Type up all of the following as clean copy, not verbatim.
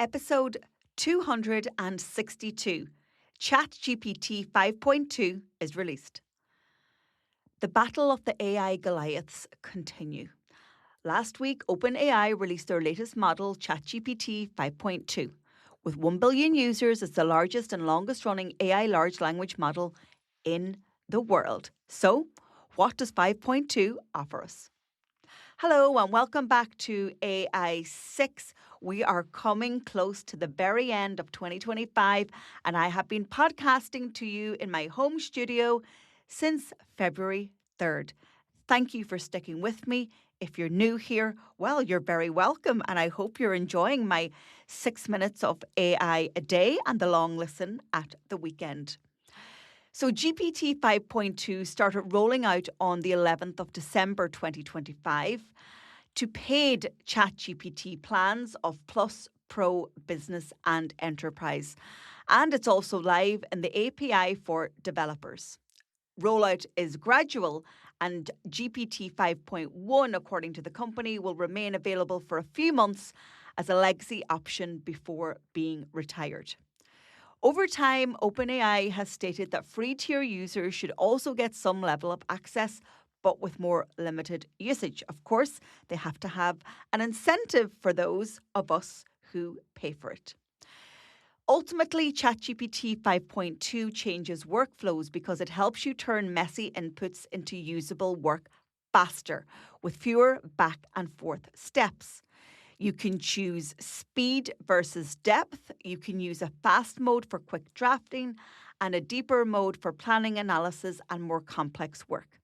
Episode 262, ChatGPT-5.2 is released. The battle of the AI Goliaths continue. Last week, OpenAI released their latest model, ChatGPT-5.2. With 1 billion users, it's the largest and longest-running AI large language model in the world. So, what does 5.2 offer us? Hello and welcome back to AI 6. We are coming close to the very end of 2025 and I have been podcasting to you in my home studio since February 3rd. Thank you for sticking with me. If you're new here, well, you're very welcome and I hope you're enjoying my 6 minutes of AI a day and the long listen at the weekend. So GPT 5.2 started rolling out on the 11th of December 2025 to paid ChatGPT plans of Plus, Pro, Business and Enterprise. And it's also live in the API for developers. Rollout is gradual and GPT 5.1, according to the company, will remain available for a few months as a legacy option before being retired. Over time, OpenAI has stated that free tier users should also get some level of access, but with more limited usage. Of course, they have to have an incentive for those of us who pay for it. Ultimately, ChatGPT 5.2 changes workflows because it helps you turn messy inputs into usable work faster, with fewer back and forth steps. You can choose speed versus depth. You can use a fast mode for quick drafting and a deeper mode for planning, analysis, and more complex work.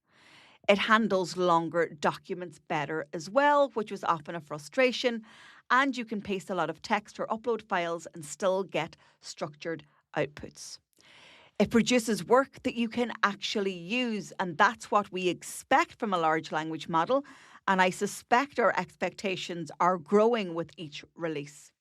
It handles longer documents better as well, which was often a frustration. And you can paste a lot of text or upload files and still get structured outputs. It produces work that you can actually use, and that's what we expect from a large language model. And I suspect our expectations are growing with each release.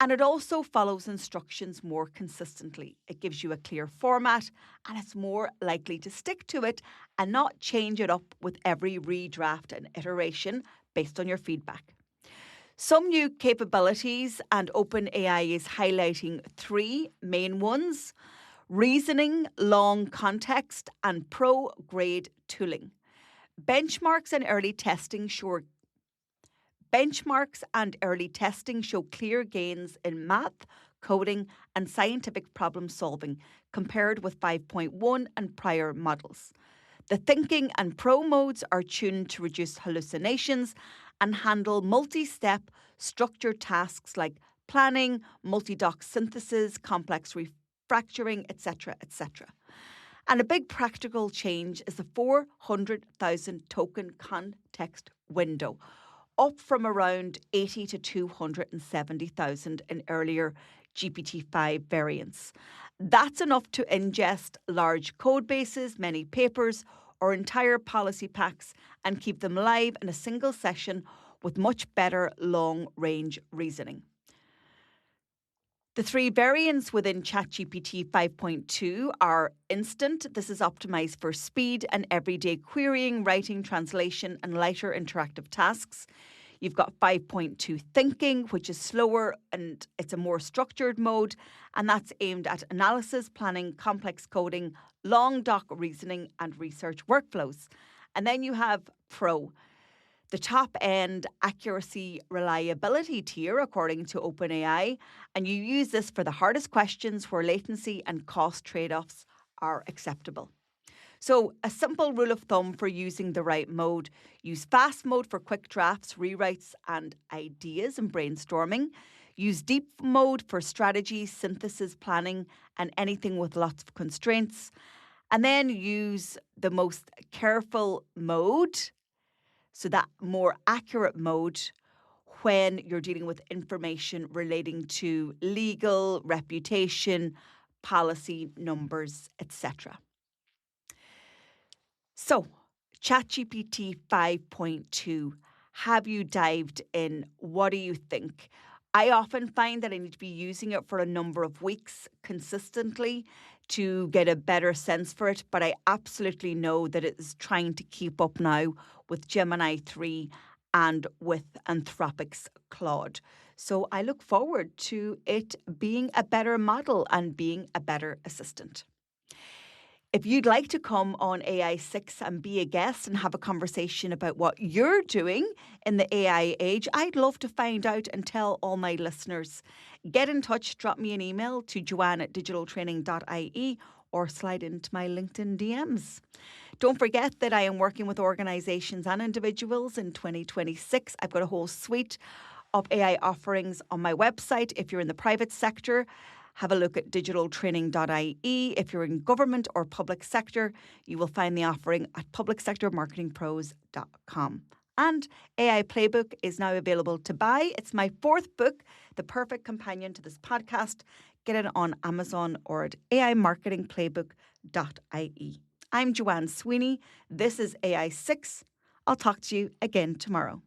And it also follows instructions more consistently. It gives you a clear format and it's more likely to stick to it and not change it up with every redraft and iteration based on your feedback. Some new capabilities, and OpenAI is highlighting 3 main ones: reasoning, long context, and pro-grade tooling. Benchmarks and early testing show clear gains in math, coding, and scientific problem solving compared with 5.1 and prior models. The thinking and pro modes are tuned to reduce hallucinations and handle multi-step structured tasks like planning, multi-doc synthesis, complex refactoring, etc., etc. And a big practical change is the 400,000 token context window, up from around 80 to 270,000 in earlier GPT-5 variants. That's enough to ingest large code bases, many papers, or entire policy packs and keep them live in a single session with much better long-range reasoning. The 3 variants within ChatGPT 5.2 are Instant. This is optimized for speed and everyday querying, writing, translation, and lighter interactive tasks. You've got 5.2 Thinking, which is slower and it's a more structured mode, and that's aimed at analysis, planning, complex coding, long doc reasoning, and research workflows. And then you have Pro, the top-end accuracy reliability tier, according to OpenAI, and you use this for the hardest questions where latency and cost trade-offs are acceptable. So a simple rule of thumb for using the right mode: use fast mode for quick drafts, rewrites and ideas and brainstorming. Use deep mode for strategy, synthesis, planning and anything with lots of constraints. And then use the most careful mode, so that more accurate mode, when you're dealing with information relating to legal, reputation, policy, numbers, etc. So, ChatGPT 5.2, have you dived in? What do you think? I often find that I need to be using it for a number of weeks consistently to get a better sense for it, but I absolutely know that it is trying to keep up now with Gemini 3 and with Anthropic's Claude. So I look forward to it being a better model and being a better assistant. If you'd like to come on AI 6 and be a guest and have a conversation about what you're doing in the AI age, I'd love to find out and tell all my listeners. Get in touch, drop me an email to joanne@digitaltraining.ie or slide into my LinkedIn DMs. Don't forget that I am working with organisations and individuals in 2026. I've got a whole suite of AI offerings on my website. If you're in the private sector, have a look at digitaltraining.ie. If you're in government or public sector, you will find the offering at publicsectormarketingpros.com. And AI Playbook is now available to buy. It's my 4th book, the perfect companion to this podcast. Get it on Amazon or at aimarketingplaybook.ie. I'm Joanne Sweeney. This is AI 6. I'll talk to you again tomorrow.